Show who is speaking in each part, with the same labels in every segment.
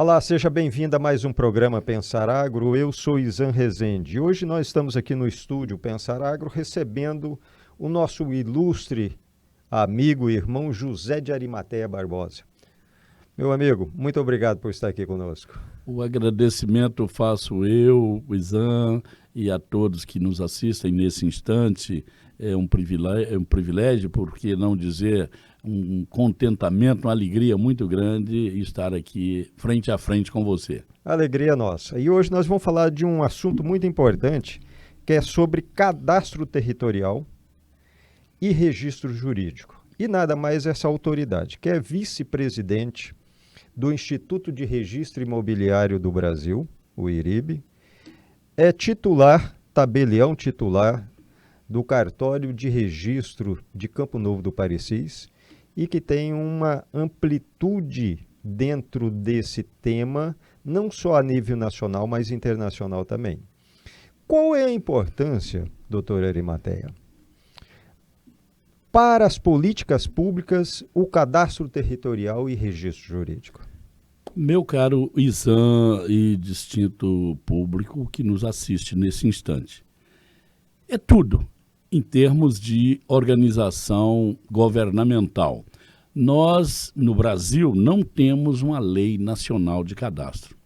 Speaker 1: Olá, seja bem-vindo a mais um programa Pensar Agro. Eu sou Izan Rezende. Hoje nós estamos aqui no estúdio Pensar Agro recebendo o nosso ilustre amigo e irmão José de Arimateia Barbosa. Meu amigo, muito obrigado por estar aqui conosco.
Speaker 2: O agradecimento faço eu, o Izan, e a todos que nos assistem nesse instante. É um privilégio, por que não dizer um contentamento, uma alegria muito grande estar aqui frente a frente com você.
Speaker 1: Alegria nossa. E hoje nós vamos falar de um assunto muito importante, que é sobre cadastro territorial e registro jurídico. E nada mais essa autoridade, que é vice-presidente do Instituto de Registro Imobiliário do Brasil, o IRIB, é tabelião titular do Cartório de Registro de Campo Novo do Parecis e que tem uma amplitude dentro desse tema, não só a nível nacional, mas internacional também. Qual é a importância, doutor Arimateia, para as políticas públicas, o cadastro territorial e registro jurídico?
Speaker 2: Meu caro Izan e distinto público que nos assiste nesse instante, é tudo em termos de organização governamental. Nós, no Brasil, não temos uma lei nacional de cadastro.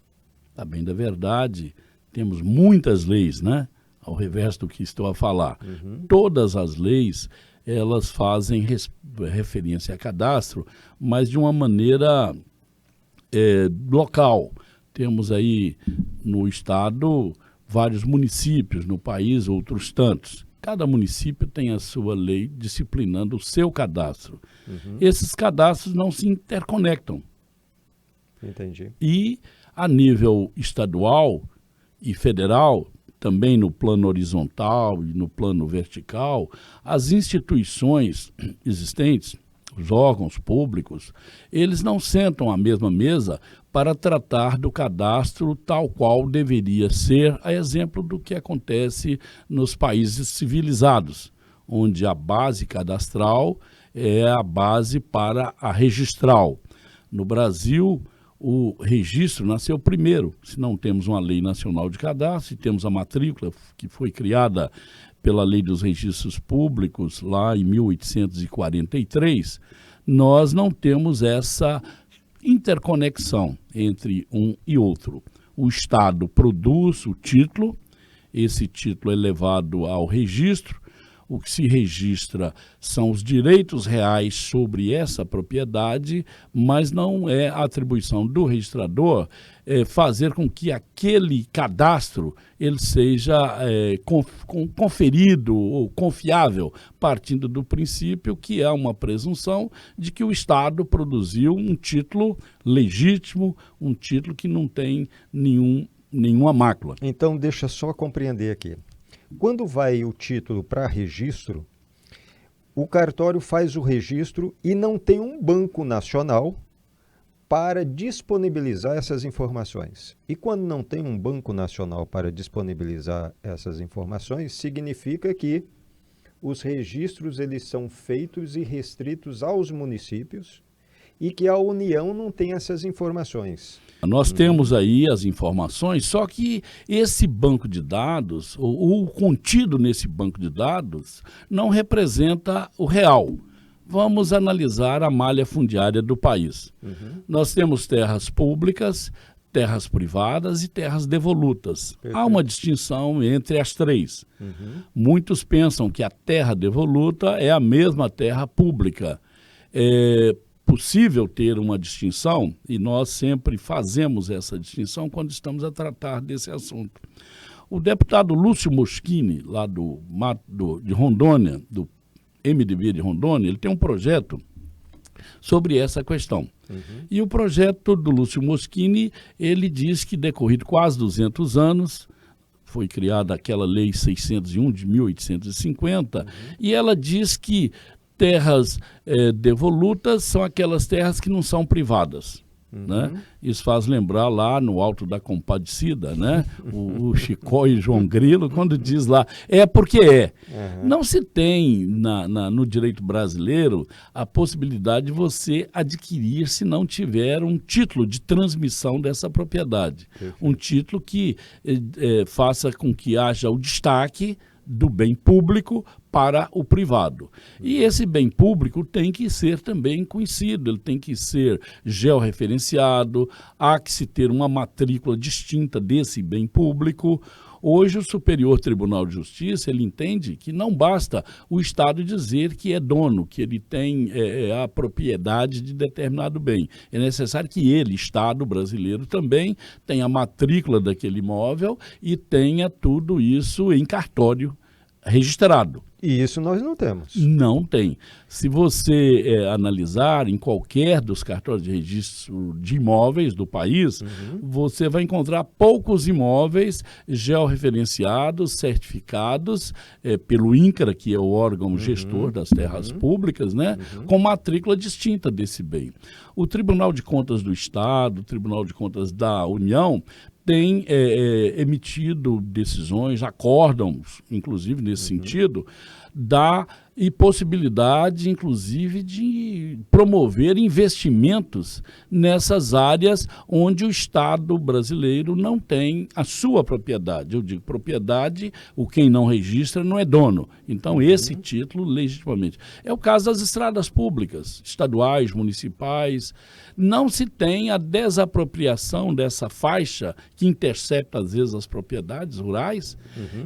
Speaker 2: A bem da verdade, temos muitas leis, né? Ao revés do que estou a falar. Todas as leis, elas fazem referência a cadastro, mas de uma maneira local. Temos aí no estado vários municípios, no país outros tantos. Cada município tem a sua lei disciplinando o seu cadastro. Esses cadastros não se interconectam.
Speaker 1: Entendi.
Speaker 2: E a nível estadual e federal, também no plano horizontal e no plano vertical, as instituições existentes, os órgãos públicos, eles não sentam à mesma mesa para tratar do cadastro tal qual deveria ser, a exemplo do que acontece nos países civilizados, onde a base cadastral é a base para a registral. No Brasil, o registro nasceu primeiro, se não temos uma lei nacional de cadastro, se temos a matrícula que foi criada pela Lei dos Registros Públicos, lá em 1843, nós não temos essa interconexão entre um e outro. O Estado produz o título, esse título é levado ao registro, o que se registra são os direitos reais sobre essa propriedade, mas não é atribuição do registrador fazer com que aquele cadastro ele seja conferido ou confiável, partindo do princípio que há uma presunção de que o Estado produziu um título legítimo, um título que não tem nenhuma mácula.
Speaker 1: Então, deixa só compreender aqui. Quando vai o título para registro, o cartório faz o registro e não tem um banco nacional para disponibilizar essas informações. E quando não tem um banco nacional para disponibilizar essas informações, significa que os registros eles são feitos e restritos aos municípios e que a União não tem essas informações.
Speaker 2: Nós temos aí as informações, só que esse banco de dados, ou o contido nesse banco de dados, não representa o real. Vamos analisar a malha fundiária do país. Nós temos terras públicas, terras privadas e terras devolutas.
Speaker 1: Perfeito.
Speaker 2: Há uma distinção entre as três. Muitos pensam que a terra devoluta é a mesma terra pública. É possível ter uma distinção, e nós sempre fazemos essa distinção quando estamos a tratar desse assunto. O deputado Lúcio Moschini, lá de Rondônia, do MDB de Rondônia, ele tem um projeto sobre essa questão. E o projeto do Lúcio Moschini, ele diz que decorrido quase 200 anos, foi criada aquela Lei 601 de 1850, e ela diz que terras devolutas são aquelas terras que não são privadas. né? Isso faz lembrar lá no Alto da Compadecida, né? O Chicó e João Grilo, quando diz lá, é porque é. Não se tem no direito brasileiro a possibilidade de você adquirir se não tiver um título de transmissão dessa propriedade. Um título que faça com que haja o destaque do bem público para o privado. E esse bem público tem que ser também conhecido, ele tem que ser georreferenciado, há que se ter uma matrícula distinta desse bem público. Hoje o Superior Tribunal de Justiça, ele entende que não basta o Estado dizer que é dono, que ele tem a propriedade de determinado bem. É necessário que ele, Estado brasileiro, também tenha a matrícula daquele imóvel e tenha tudo isso em cartório registrado.
Speaker 1: E isso nós não temos.
Speaker 2: Não tem. Se você analisar em qualquer dos cartórios de registro de imóveis do país, você vai encontrar poucos imóveis georreferenciados, certificados pelo INCRA, que é o órgão gestor das terras públicas, né, com matrícula distinta desse bem. O Tribunal de Contas do Estado, o Tribunal de Contas da União, tem emitido decisões, acórdãos, inclusive nesse sentido, e possibilidade, inclusive, de promover investimentos nessas áreas onde o Estado brasileiro não tem a sua propriedade. Eu digo propriedade, quem não registra não é dono. Então, esse título, legitimamente. É o caso das estradas públicas, estaduais, municipais. Não se tem a desapropriação dessa faixa que intercepta, às vezes, as propriedades rurais,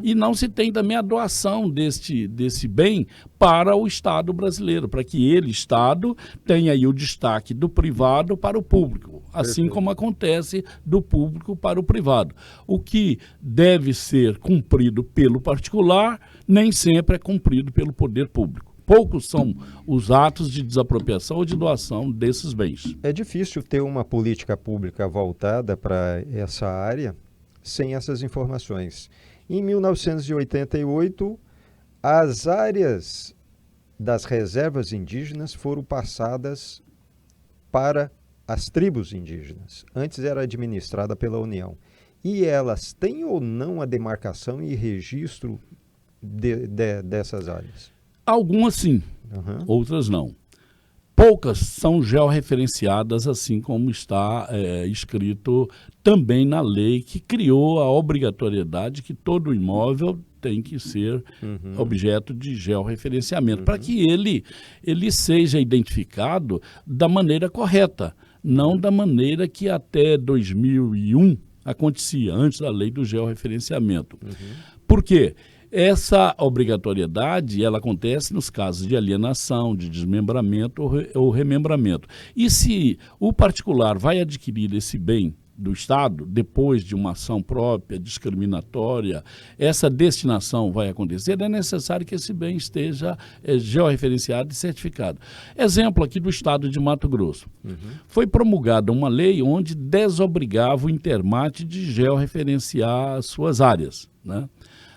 Speaker 2: e não se tem também a doação desse bem para o Estado brasileiro, para que ele, Estado, tenha aí o destaque do privado para o público, assim como acontece do público para o privado. O que deve ser cumprido pelo particular, nem sempre é cumprido pelo poder público. Poucos são os atos de desapropriação ou de doação desses bens.
Speaker 1: É difícil ter uma política pública voltada para essa área sem essas informações. Em 1988, as áreas das reservas indígenas foram passadas para as tribos indígenas. Antes era administrada pela União. E elas têm ou não a demarcação e registro dessas áreas?
Speaker 2: Algumas sim, outras não. Poucas são georreferenciadas, assim como está escrito também na lei que criou a obrigatoriedade que todo imóvel tem que ser objeto de georreferenciamento, para que ele seja identificado da maneira correta, não da maneira que até 2001 acontecia, antes da lei do georreferenciamento. Por quê? Essa obrigatoriedade, ela acontece nos casos de alienação, de desmembramento ou remembramento. E se o particular vai adquirir esse bem do Estado, depois de uma ação própria, discriminatória, essa destinação vai acontecer, é necessário que esse bem esteja georreferenciado e certificado. Exemplo aqui do Estado de Mato Grosso. Foi promulgada uma lei onde desobrigava o Intermate de georreferenciar as suas áreas, né?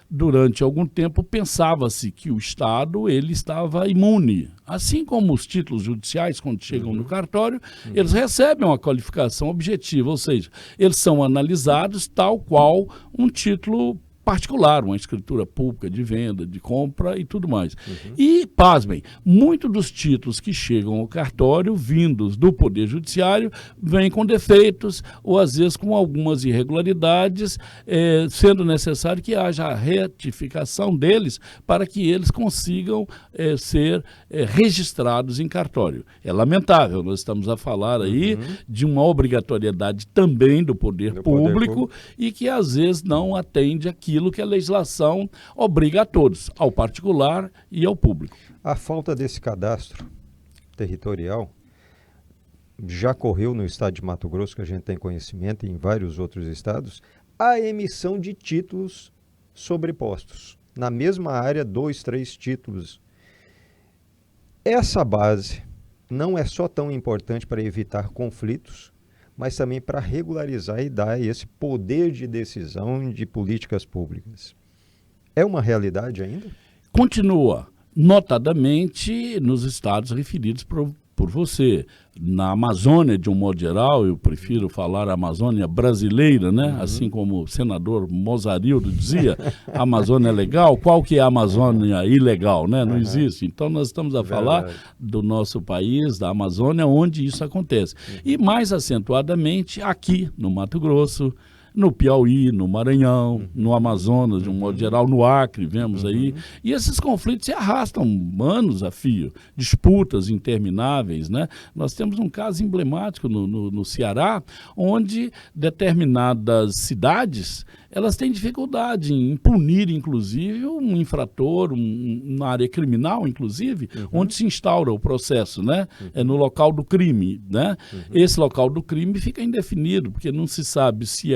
Speaker 2: Durante algum tempo pensava-se que o Estado ele estava imune. Assim como os títulos judiciais, quando chegam no cartório, eles recebem uma qualificação objetiva, ou seja, eles são analisados tal qual um título particular, uma escritura pública de venda, de compra e tudo mais. E, pasmem, muitos dos títulos que chegam ao cartório, vindos do Poder Judiciário, vêm com defeitos ou, às vezes, com algumas irregularidades, sendo necessário que haja a retificação deles para que eles consigam ser registrados em cartório. É lamentável, nós estamos a falar aí de uma obrigatoriedade também do poder público e que, às vezes, não atende aquilo que a legislação obriga a todos, ao particular e ao público.
Speaker 1: A falta desse cadastro territorial já ocorreu no estado de Mato Grosso, que a gente tem conhecimento, e em vários outros estados, a emissão de títulos sobrepostos. Na mesma área, 2, 3 títulos. Essa base não é só tão importante para evitar conflitos, mas também para regularizar e dar esse poder de decisão de políticas públicas. É uma realidade ainda?
Speaker 2: Continua, notadamente nos estados referidos por você. Na Amazônia, de um modo geral, eu prefiro falar Amazônia brasileira, né? Assim como o senador Mozarildo dizia, a Amazônia é legal, qual que é a Amazônia ilegal, né? Não existe. Então nós estamos a falar do nosso país, da Amazônia, onde isso acontece. E mais acentuadamente aqui no Mato Grosso, no Piauí, no Maranhão, no Amazonas, de um modo geral, no Acre, vemos aí. E esses conflitos se arrastam anos a fio, disputas intermináveis, né? Nós temos um caso emblemático no Ceará, onde determinadas cidades, elas têm dificuldade em punir, inclusive, um infrator, na área criminal, inclusive, onde se instaura o processo, né? É no local do crime, né? Esse local do crime fica indefinido, porque não se sabe se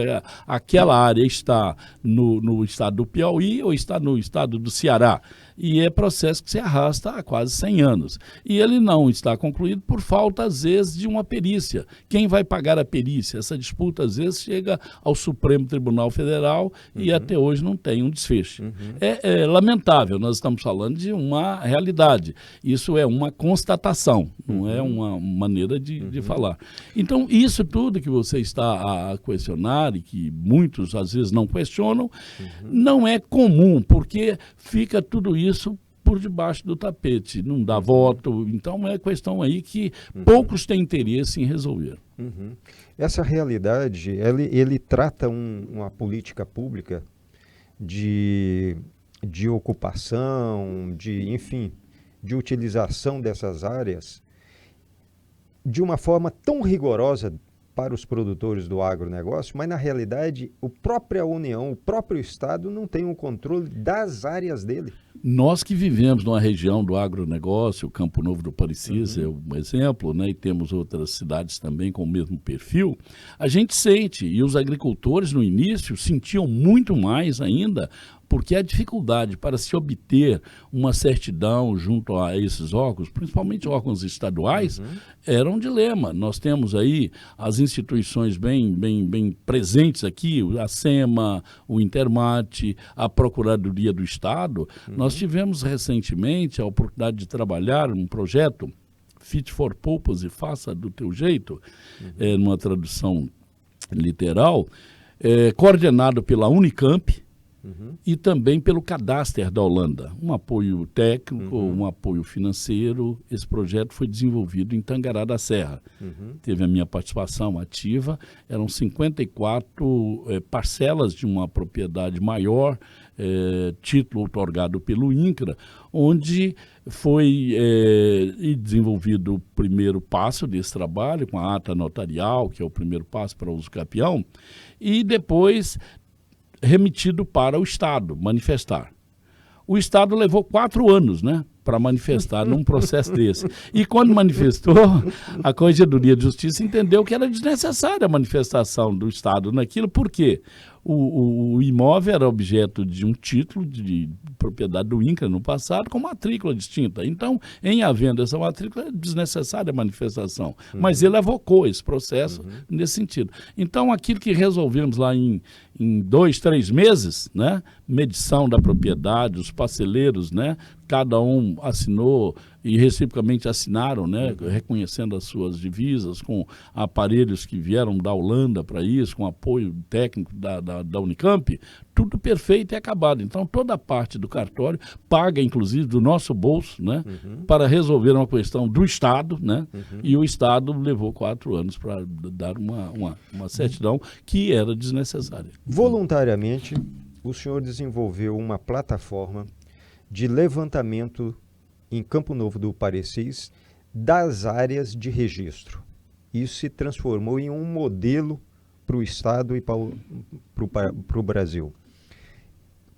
Speaker 2: aquela área está no estado do Piauí ou está no estado do Ceará. E é processo que se arrasta há quase 100 anos. E ele não está concluído por falta, às vezes, de uma perícia. Quem vai pagar a perícia? Essa disputa, às vezes, chega ao Supremo Tribunal Federal e até hoje não tem um desfecho. É lamentável, nós estamos falando de uma realidade. Isso é uma constatação, não é uma maneira de falar. Então, isso tudo que você está a questionar e que muitos, às vezes, não questionam, não é comum, porque fica tudo isso por debaixo do tapete, não dá voto, então é questão aí que poucos têm interesse em resolver.
Speaker 1: Essa realidade, ele trata uma política pública de ocupação, enfim, de utilização dessas áreas de uma forma tão rigorosa para os produtores do agronegócio, mas na realidade a própria União, o próprio Estado não tem o controle das áreas dele.
Speaker 2: Nós que vivemos numa região do agronegócio, o Campo Novo do Parecis é um exemplo, né, e temos outras cidades também com o mesmo perfil, a gente sente, e os agricultores no início sentiam muito mais ainda, porque a dificuldade para se obter uma certidão junto a esses órgãos, principalmente órgãos estaduais, era um dilema. Nós temos aí as instituições bem presentes aqui, a SEMA, o Intermate, a Procuradoria do Estado. Nós tivemos recentemente a oportunidade de trabalhar um projeto Fit for Purpose, faça do teu jeito, numa tradução literal, coordenado pela Unicamp, e também pelo Cadastre da Holanda, um apoio técnico, um apoio financeiro. Esse projeto foi desenvolvido em Tangará da Serra. Teve a minha participação ativa, eram 54 parcelas de uma propriedade maior, título otorgado pelo INCRA, onde foi desenvolvido o primeiro passo desse trabalho, com a ata notarial, que é o primeiro passo para uso capião, e depois remetido para o Estado manifestar. O Estado levou 4 anos, né, para manifestar num processo desse. E quando manifestou, a Corregedoria de Justiça entendeu que era desnecessária a manifestação do Estado naquilo. Por quê? O imóvel era objeto de um título de propriedade do INCRA no passado com matrícula distinta. Então, em havendo essa matrícula, é desnecessária a manifestação. Mas ele avocou esse processo nesse sentido. Então, aquilo que resolvemos lá em 2, 3 meses, né, medição da propriedade, os parceleiros, né, cada um assinou e reciprocamente assinaram, né, reconhecendo as suas divisas, com aparelhos que vieram da Holanda para isso, com apoio técnico da Unicamp, tudo perfeito e acabado. Então, toda a parte do cartório paga, inclusive, do nosso bolso, né, para resolver uma questão do Estado, né, e o Estado levou 4 anos para dar uma certidão que era desnecessária.
Speaker 1: Voluntariamente, o senhor desenvolveu uma plataforma de levantamento em Campo Novo do Parecis das áreas de registro. Isso se transformou em um modelo para o Estado e para o Brasil.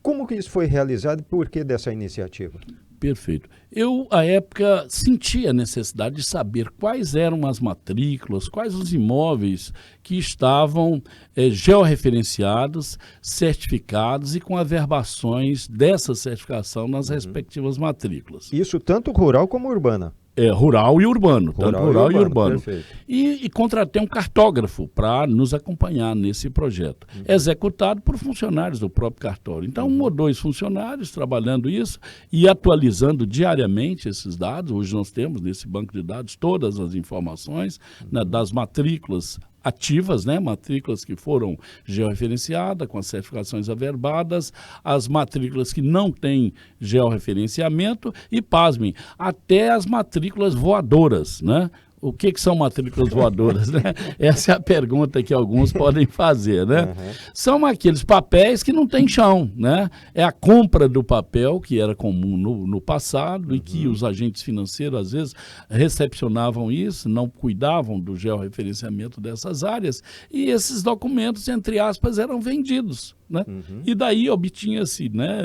Speaker 1: Como que isso foi realizado e por que dessa iniciativa?
Speaker 2: Perfeito. Eu, à época, senti a necessidade de saber quais eram as matrículas, quais os imóveis que estavam georreferenciados, certificados e com averbações dessa certificação nas respectivas matrículas.
Speaker 1: Isso tanto rural como urbana?
Speaker 2: rural e urbano, tanto rural e urbano. E contratei um cartógrafo para nos acompanhar nesse projeto, executado por funcionários do próprio cartório. Então, 1 ou 2 funcionários trabalhando isso e atualizando diariamente esses dados. Hoje nós temos nesse banco de dados todas as informações, né, das matrículas ativas, né, matrículas que foram georreferenciadas, com as certificações averbadas, as matrículas que não têm georreferenciamento e, pasmem, até as matrículas voadoras, né? O que são matrículas voadoras, né? Essa é a pergunta que alguns podem fazer, né? São aqueles papéis que não têm chão, né? É a compra do papel, que era comum no passado, e que os agentes financeiros, às vezes, recepcionavam isso, não cuidavam do georreferenciamento dessas áreas, e esses documentos, entre aspas, eram vendidos. Né? E daí obtinha-se, né,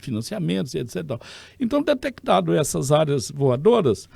Speaker 2: financiamentos, etc. Então, detectado essas áreas voadoras,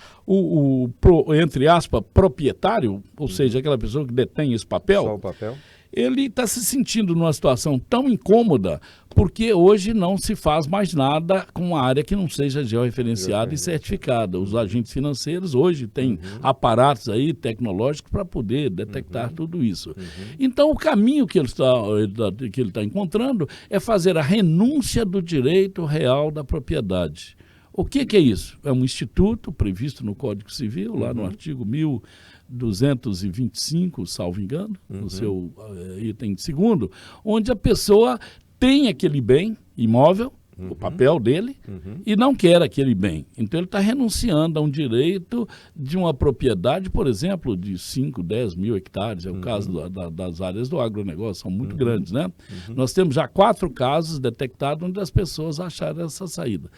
Speaker 2: entre aspas, proprietário, ou seja, aquela pessoa que detém esse papel,
Speaker 1: só o papel,
Speaker 2: ele está se sentindo numa situação tão incômoda porque hoje não se faz mais nada com uma área que não seja georreferenciada e certificada. Os agentes financeiros hoje têm aparatos aí tecnológicos para poder detectar tudo isso. Então, o caminho que ele está encontrando é fazer a renúncia do direito real da propriedade. O que é isso? É um instituto previsto no Código Civil, lá no artigo 1225, salvo engano, no seu item 2º, onde a pessoa tem aquele bem imóvel, o papel dele, e não quer aquele bem. Então ele está renunciando a um direito de uma propriedade, por exemplo, de 5, 10 mil hectares, é o caso das áreas do agronegócio, são muito grandes, né? Nós temos já 4 casos detectados onde as pessoas acharam essa saída.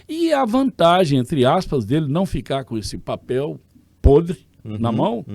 Speaker 2: E a vantagem, entre aspas, dele não ficar com esse papel podre na mão,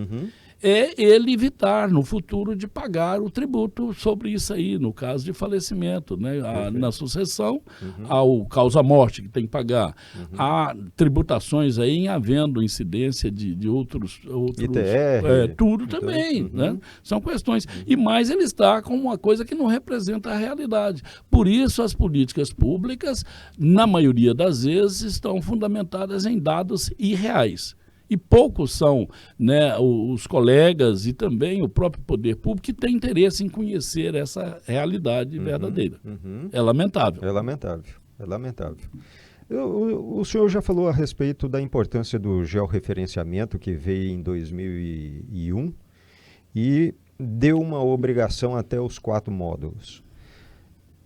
Speaker 2: é ele evitar no futuro de pagar o tributo sobre isso aí, no caso de falecimento, né? Na sucessão, ao causa-morte que tem que pagar. Há tributações aí em havendo incidência de outros
Speaker 1: ITR,
Speaker 2: tudo também, né? São questões. E mais ele está com uma coisa que não representa a realidade. Por isso as políticas públicas, na maioria das vezes, estão fundamentadas em dados irreais. E poucos são, né, os colegas e também o próprio poder público que tem interesse em conhecer essa realidade verdadeira. É lamentável.
Speaker 1: É lamentável, é lamentável. O senhor já falou a respeito da importância do georreferenciamento, que veio em 2001 e deu uma obrigação até os 4 módulos.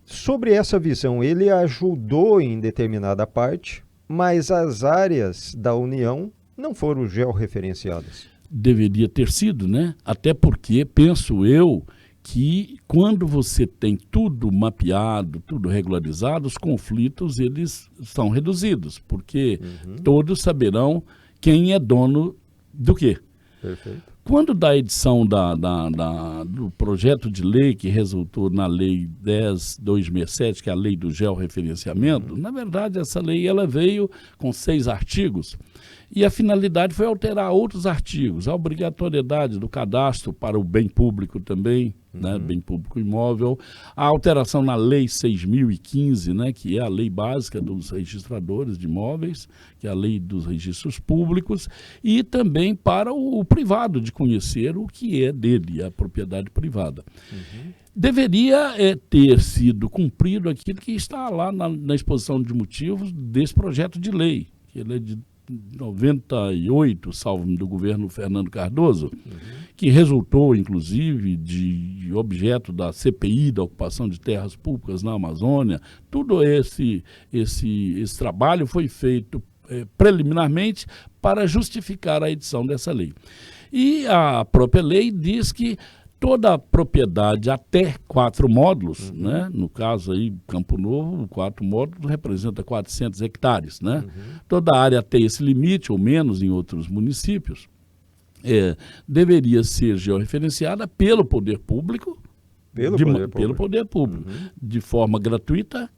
Speaker 1: Sobre essa visão, ele ajudou em determinada parte, mas as áreas da União não foram georreferenciadas.
Speaker 2: Deveria ter sido, né? Até porque, penso eu, que quando você tem tudo mapeado, tudo regularizado, os conflitos eles são reduzidos, porque todos saberão quem é dono do quê.
Speaker 1: Perfeito.
Speaker 2: Quando da edição do projeto de lei que resultou na Lei 10.267, que é a Lei do Georreferenciamento, na verdade essa lei ela veio com 6 artigos, e a finalidade foi alterar outros artigos, a obrigatoriedade do cadastro para o bem público também, né, bem público imóvel, a alteração na Lei 6.015, né, que é a lei básica dos registradores de imóveis, que é a lei dos registros públicos, e também para o privado de conhecer o que é dele, a propriedade privada. Deveria ter sido cumprido aquilo que está lá na exposição de motivos desse projeto de lei, que ele é de 98, salvo do governo Fernando Cardoso, que resultou, inclusive, de objeto da CPI, da ocupação de terras públicas na Amazônia. Tudo esse trabalho foi feito preliminarmente para justificar a edição dessa lei. E a própria lei diz que toda a propriedade até 4 módulos, né? No caso aí, Campo Novo, 4 módulos representa 400 hectares, né? Toda a área até esse limite, ou menos em outros municípios, deveria ser georreferenciada pelo poder público, pelo poder público, de forma gratuita,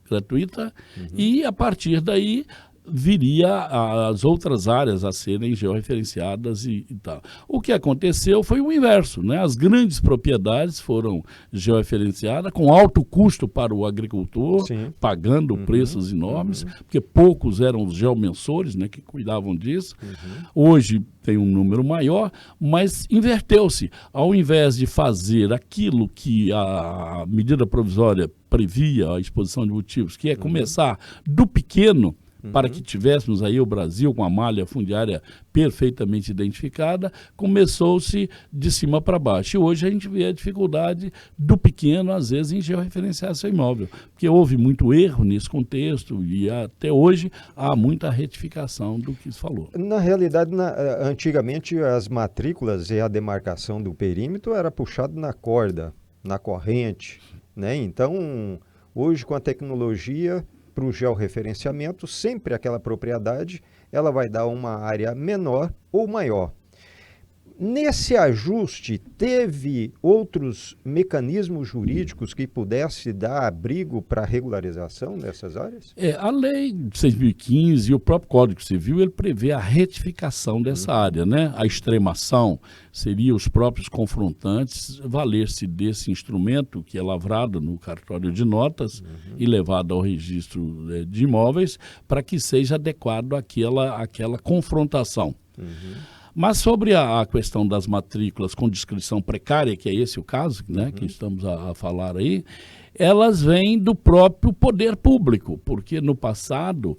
Speaker 2: e a partir daí viria as outras áreas a serem georreferenciadas e tal. O que aconteceu foi o inverso, né? As grandes propriedades foram georreferenciadas com alto custo para o agricultor,
Speaker 1: Sim.
Speaker 2: pagando preços enormes, porque poucos eram os geomensores, né, que cuidavam disso. Hoje tem um número maior, mas inverteu-se. Ao invés de fazer aquilo que a medida provisória previa, a exposição de motivos, que é começar do pequeno, para que tivéssemos aí o Brasil com a malha fundiária perfeitamente identificada, começou-se de cima para baixo. E hoje a gente vê a dificuldade do pequeno, às vezes, em georreferenciar seu imóvel, porque houve muito erro nesse contexto e até hoje há muita retificação do que se falou.
Speaker 1: Na realidade, antigamente as matrículas e a demarcação do perímetro era puxado na corda, na corrente, né? Então, hoje com a tecnologia, para o georreferenciamento, sempre aquela propriedade ela vai dar uma área menor ou maior. Nesse ajuste, teve outros mecanismos jurídicos que pudesse dar abrigo para a regularização dessas áreas?
Speaker 2: A lei de 6.015 e o próprio Código Civil, ele prevê a retificação dessa área, né? A extremação seria os próprios confrontantes valer-se desse instrumento que é lavrado no cartório de notas e levado ao registro de imóveis para que seja adequado àquela confrontação. Mas sobre a questão das matrículas com descrição precária, que é esse o caso, né, que estamos a falar aí, elas vêm do próprio poder público, porque no passado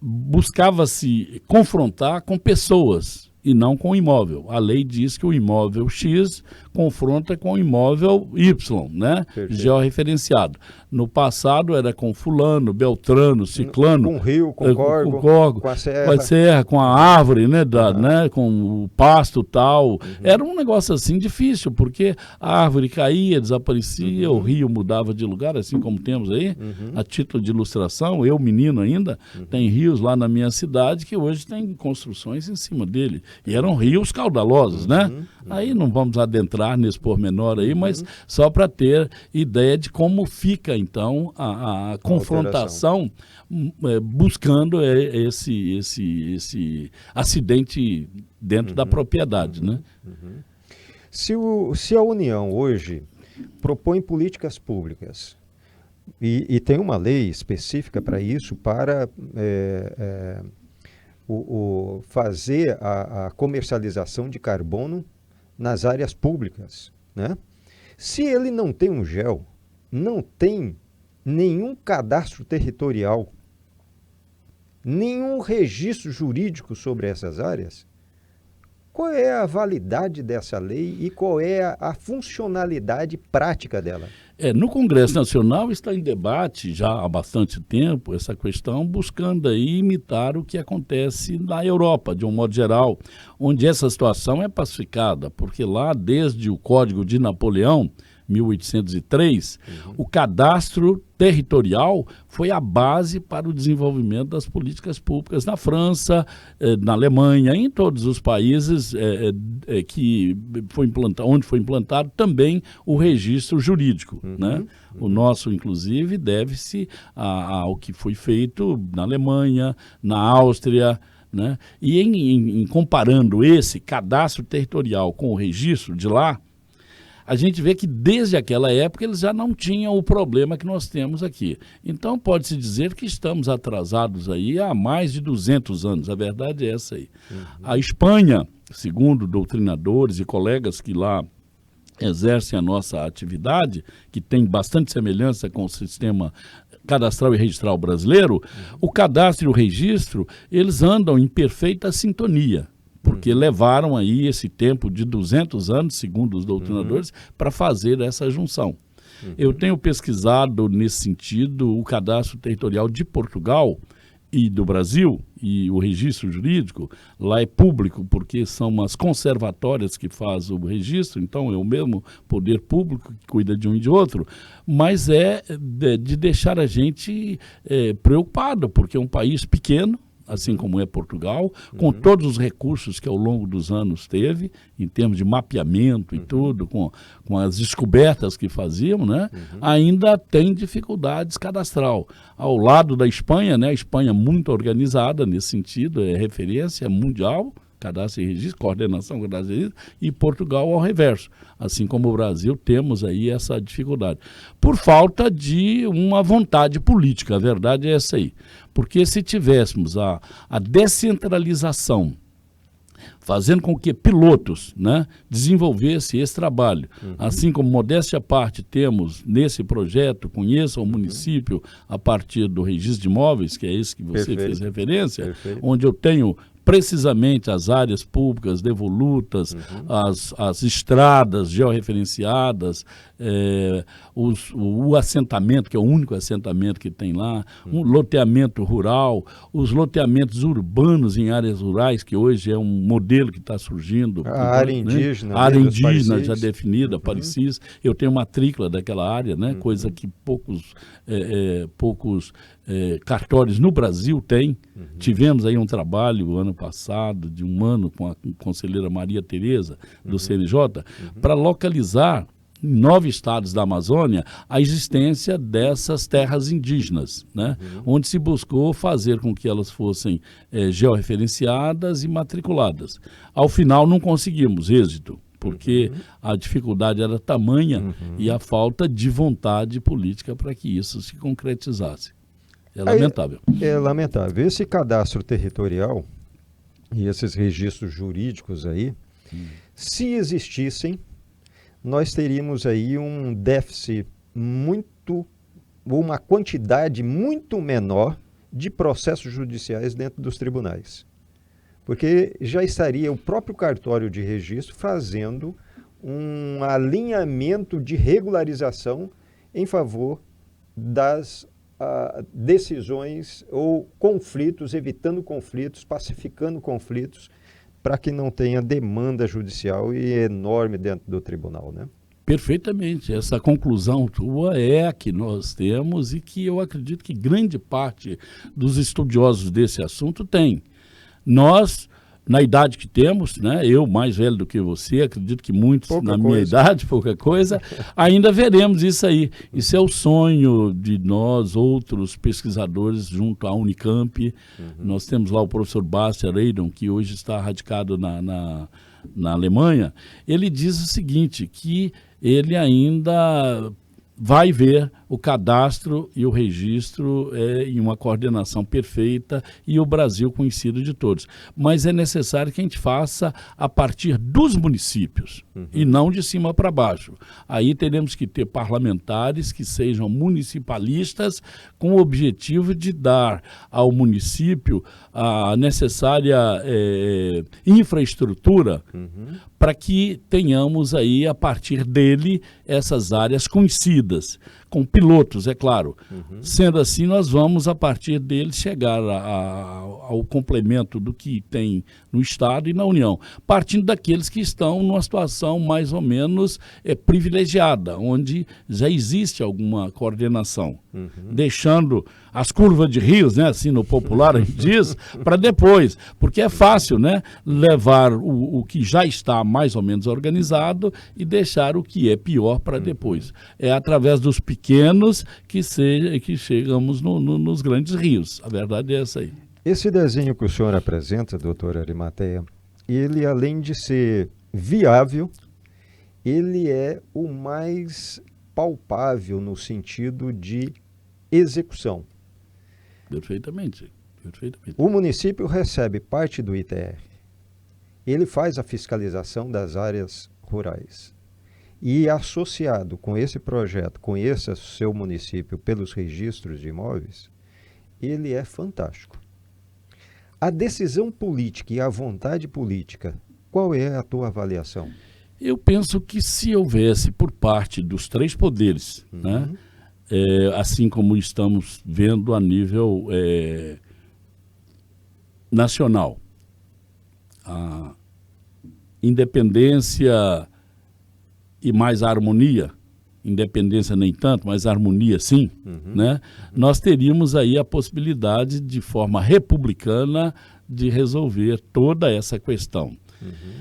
Speaker 2: buscava-se confrontar com pessoas e não com o imóvel. A lei diz que o imóvel X confronta com o imóvel Y, né? Georreferenciado. No passado era com fulano, beltrano, ciclano.
Speaker 1: Com rio, com corgo,
Speaker 2: com a serra, com a árvore, né? Né? Com o pasto e tal. Era um negócio assim difícil, porque a árvore caía, desaparecia, o rio mudava de lugar, assim como temos aí. A título de ilustração, eu menino ainda, tem rios lá na minha cidade que hoje tem construções em cima dele. E eram rios caudalosos, né? Aí não vamos adentrar nesse pormenor aí, mas só para ter ideia de como fica, então, a confrontação buscando esse acidente dentro da propriedade, né?
Speaker 1: Se a União hoje propõe políticas públicas e tem uma lei específica para isso, para fazer a comercialização de carbono nas áreas públicas, né? Se ele não tem um GEO, não tem nenhum cadastro territorial, nenhum registro jurídico sobre essas áreas, qual é a validade dessa lei e qual é a funcionalidade prática dela?
Speaker 2: No Congresso Nacional está em debate já há bastante tempo essa questão, buscando aí imitar o que acontece na Europa, de um modo geral, onde essa situação é pacificada, porque lá, desde o Código de Napoleão, 1803, o cadastro territorial foi a base para o desenvolvimento das políticas públicas na França, na Alemanha, em todos os países que onde foi implantado também o registro jurídico, né? O nosso, inclusive, deve-se ao que foi feito na Alemanha, na Áustria, né? E em comparando esse cadastro territorial com o registro de lá, a gente vê que desde aquela época eles já não tinham o problema que nós temos aqui. Então pode-se dizer que estamos atrasados aí há mais de 200 anos, a verdade é essa aí. A Espanha, segundo doutrinadores e colegas que lá exercem a nossa atividade, que tem bastante semelhança com o sistema cadastral e registral brasileiro, o cadastro e o registro, eles andam em perfeita sintonia, porque levaram aí esse tempo de 200 anos, segundo os doutrinadores, para fazer essa junção. Eu tenho pesquisado nesse sentido o cadastro territorial de Portugal e do Brasil, e o registro jurídico, lá é público, porque são as conservatórias que fazem o registro, então é o mesmo poder público que cuida de um e de outro, mas é de deixar a gente preocupado, porque é um país pequeno, assim como é Portugal, com todos os recursos que ao longo dos anos teve, em termos de mapeamento e tudo, com as descobertas que faziam, né? Ainda tem dificuldades cadastral. Ao lado da Espanha, né? A Espanha muito organizada nesse sentido, é referência mundial, cadastro e registro, coordenação, cadastro e registro, e Portugal ao reverso. Assim como o Brasil, temos aí essa dificuldade. Por falta de uma vontade política, a verdade é essa aí. Porque se tivéssemos a descentralização, fazendo com que pilotos, né, desenvolvessem esse trabalho, assim como, modéstia à parte, temos nesse projeto, conheça o município a partir do registro de imóveis, que é esse que você fez referência, onde eu tenho precisamente as áreas públicas devolutas, as estradas georreferenciadas, o assentamento, que é o único assentamento que tem lá, um loteamento rural, os loteamentos urbanos em áreas rurais, que hoje é um modelo que está surgindo.
Speaker 1: A área indígena.
Speaker 2: A área indígena já definida, Parecis. Eu tenho matrícula daquela área, né? Coisa que poucos cartórios no Brasil têm. Tivemos aí um trabalho ano passado, de um ano, com a conselheira Maria Tereza, do CNJ, para localizar em 9 estados da Amazônia a existência dessas terras indígenas, né? Onde se buscou fazer com que elas fossem georreferenciadas e matriculadas. Ao final não conseguimos êxito, porque a dificuldade era tamanha e a falta de vontade política para que isso se concretizasse. É lamentável.
Speaker 1: É lamentável. Esse cadastro territorial e esses registros jurídicos aí, se existissem, nós teríamos aí um déficit ou uma quantidade muito menor de processos judiciais dentro dos tribunais. Porque já estaria o próprio cartório de registro fazendo um alinhamento de regularização em favor das decisões ou conflitos, evitando conflitos, pacificando conflitos, para que não tenha demanda judicial e enorme dentro do tribunal, né?
Speaker 2: Perfeitamente. Essa conclusão tua é a que nós temos e que eu acredito que grande parte dos estudiosos desse assunto tem. Nós, na idade que temos, né, eu mais velho do que você, acredito que muitos minha idade, pouca coisa, ainda veremos isso aí. Isso é o sonho de nós, outros pesquisadores, junto à Unicamp. Nós temos lá o professor Bastian Reidon, que hoje está radicado na Alemanha. Ele diz o seguinte, que ele ainda vai ver o cadastro e o registro em uma coordenação perfeita e o Brasil conhecido de todos. Mas é necessário que a gente faça a partir dos municípios e não de cima para baixo. Aí teremos que ter parlamentares que sejam municipalistas com o objetivo de dar ao município a necessária infraestrutura para que tenhamos aí, a partir dele, essas áreas conhecidas, com pilotos, é claro. Sendo assim, nós vamos, a partir dele, chegar ao complemento do que tem no Estado e na União, partindo daqueles que estão numa situação mais ou menos privilegiada, onde já existe alguma coordenação, deixando as curvas de rios, né, assim no popular a gente diz, para depois, porque é fácil, né, levar o que já está mais ou menos organizado e deixar o que é pior para depois. É através dos pequenos que chegamos nos grandes rios. A verdade é essa aí.
Speaker 1: Esse desenho que o senhor apresenta, doutor Arimateia, ele, além de ser viável, ele é o mais palpável no sentido de execução.
Speaker 2: Perfeitamente.
Speaker 1: O município recebe parte do ITR. Ele faz a fiscalização das áreas rurais. E associado com esse projeto, conheça seu município pelos registros de imóveis, ele é fantástico. A decisão política e a vontade política, qual é a tua avaliação?
Speaker 2: Eu penso que se houvesse por parte dos 3 poderes, né, assim como estamos vendo a nível nacional, a independência e mais a harmonia independência nem tanto, mas harmonia sim, né? Nós teríamos aí a possibilidade, de forma republicana, de resolver toda essa questão.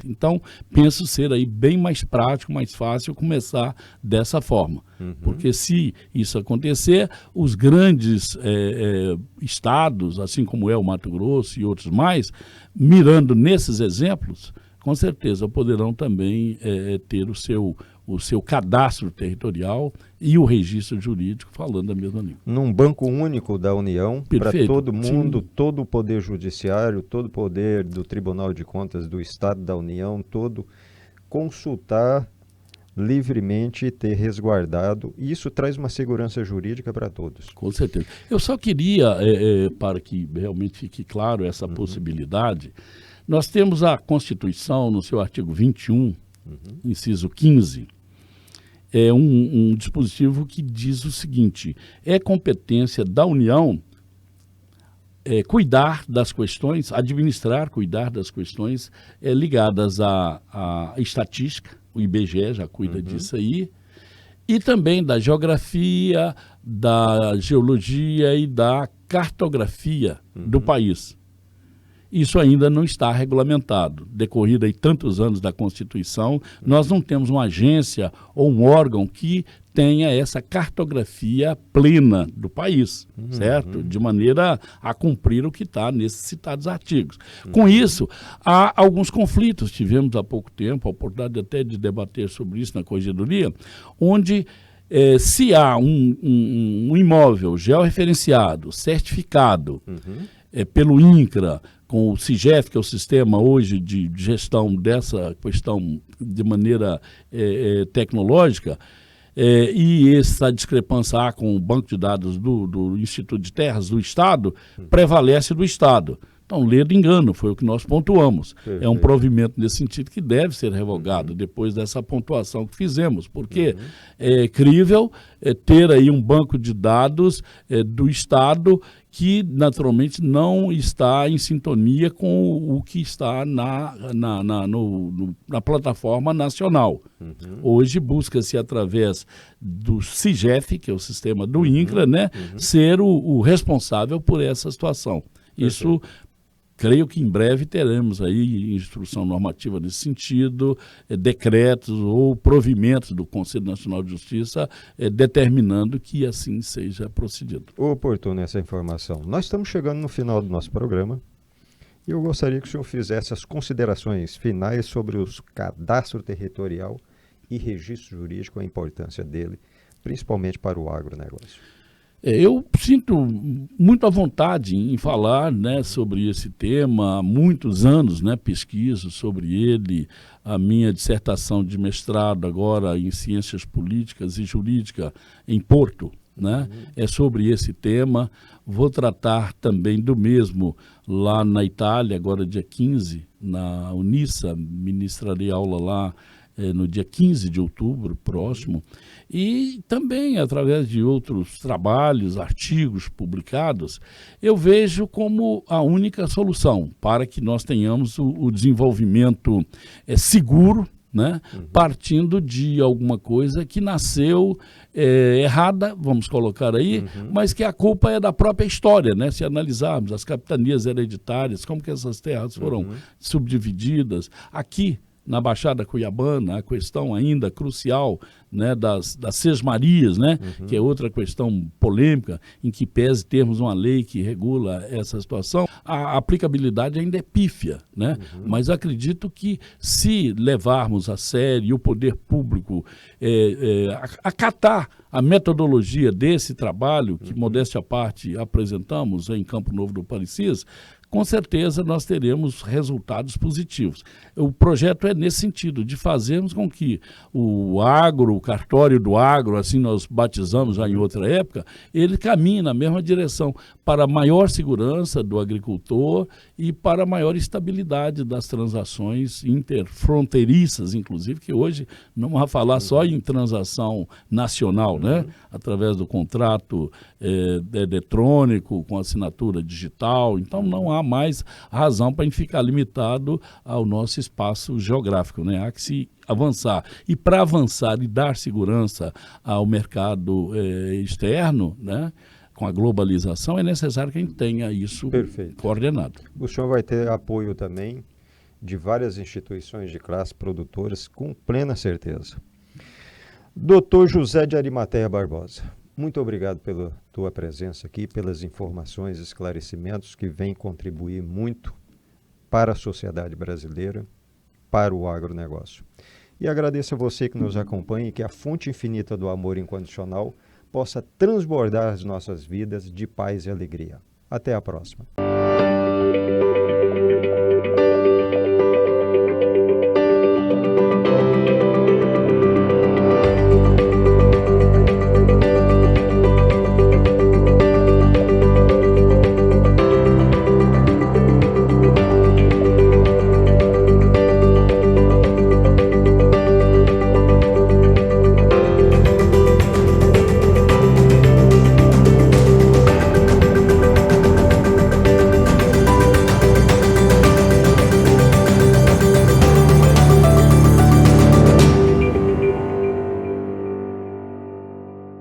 Speaker 2: Então, penso ser aí bem mais prático, mais fácil começar dessa forma. Porque se isso acontecer, os grandes estados, assim como é o Mato Grosso e outros mais, mirando nesses exemplos, com certeza poderão também ter o seu cadastro territorial e o registro jurídico falando a mesma língua.
Speaker 1: Num banco único da União, para todo mundo, sim. Todo o poder judiciário, todo o poder do Tribunal de Contas do Estado da União, todo consultar livremente e ter resguardado. E isso traz uma segurança jurídica para todos.
Speaker 2: Com certeza. Eu só queria, para que realmente fique claro essa possibilidade, nós temos a Constituição, no seu artigo 21, inciso 15, é um dispositivo que diz o seguinte: é competência da União cuidar das questões, cuidar das questões ligadas à estatística, o IBGE já cuida disso aí, e também da geografia, da geologia e da cartografia do país. Isso ainda não está regulamentado. Decorrido aí tantos anos da Constituição, nós não temos uma agência ou um órgão que tenha essa cartografia plena do país, certo? De maneira a cumprir o que está nesses citados artigos. Com isso, há alguns conflitos. Tivemos há pouco tempo a oportunidade até de debater sobre isso na Corregedoria, onde se há um imóvel georreferenciado, certificado pelo INCRA, com o SIGEF, que é o sistema hoje de gestão dessa questão de maneira tecnológica, e essa discrepância há com o banco de dados do Instituto de Terras do Estado, prevalece do Estado. Então, lê de engano, foi o que nós pontuamos. Perfeito. É um provimento nesse sentido que deve ser revogado depois dessa pontuação que fizemos, porque é crível ter aí um banco de dados do Estado que, naturalmente, não está em sintonia com o que está na plataforma nacional. Hoje, busca-se, através do SIGEF, que é o sistema do INCRA, né, ser o responsável por essa situação. Perfeito. Isso, creio que em breve teremos aí instrução normativa nesse sentido, decretos ou provimentos do Conselho Nacional de Justiça determinando que assim seja procedido.
Speaker 1: Oportuna essa informação. Nós estamos chegando no final do nosso programa e eu gostaria que o senhor fizesse as considerações finais sobre o cadastro territorial e registro jurídico, a importância dele, principalmente para o agronegócio.
Speaker 2: Eu sinto muito à vontade em falar, né, sobre esse tema. Há muitos anos, né, pesquiso sobre ele. A minha dissertação de mestrado agora em Ciências Políticas e Jurídica em Porto, né, é sobre esse tema. Vou tratar também do mesmo lá na Itália, agora dia 15, na Unissa. Ministrarei aula lá no dia 15 de outubro próximo, e também através de outros trabalhos, artigos publicados, eu vejo como a única solução para que nós tenhamos o desenvolvimento seguro, né, partindo de alguma coisa que nasceu errada, vamos colocar aí, mas que a culpa é da própria história, né? Se analisarmos as capitanias hereditárias, como que essas terras foram subdivididas, aqui na Baixada Cuiabana, a questão ainda crucial, né, das sesmarias, né, que é outra questão polêmica, em que pese termos uma lei que regula essa situação, a aplicabilidade ainda é pífia, né? Mas acredito que se levarmos a sério e o poder público acatar a metodologia desse trabalho, que modéstia à parte apresentamos em Campo Novo do Parecis, com certeza nós teremos resultados positivos. O projeto é nesse sentido, de fazermos com que o agro, o cartório do agro, assim nós batizamos já em outra época, ele caminhe na mesma direção para maior segurança do agricultor e para maior estabilidade das transações interfronteiriças, inclusive, que hoje não vamos falar só em transação nacional, né? Através do contrato eletrônico, com assinatura digital. Então não há mais razão para ficar limitado ao nosso espaço geográfico, né? Há que se avançar. E para avançar e dar segurança ao mercado externo, né, com a globalização, é necessário que a gente tenha isso coordenado.
Speaker 1: O senhor vai ter apoio também de várias instituições de classe produtoras, com plena certeza. Dr. José de Arimateia Barbosa, muito obrigado pela tua presença aqui, pelas informações e esclarecimentos que vêm contribuir muito para a sociedade brasileira, para o agronegócio. E agradeço a você que nos acompanha e que a fonte infinita do amor incondicional possa transbordar as nossas vidas de paz e alegria. Até a próxima.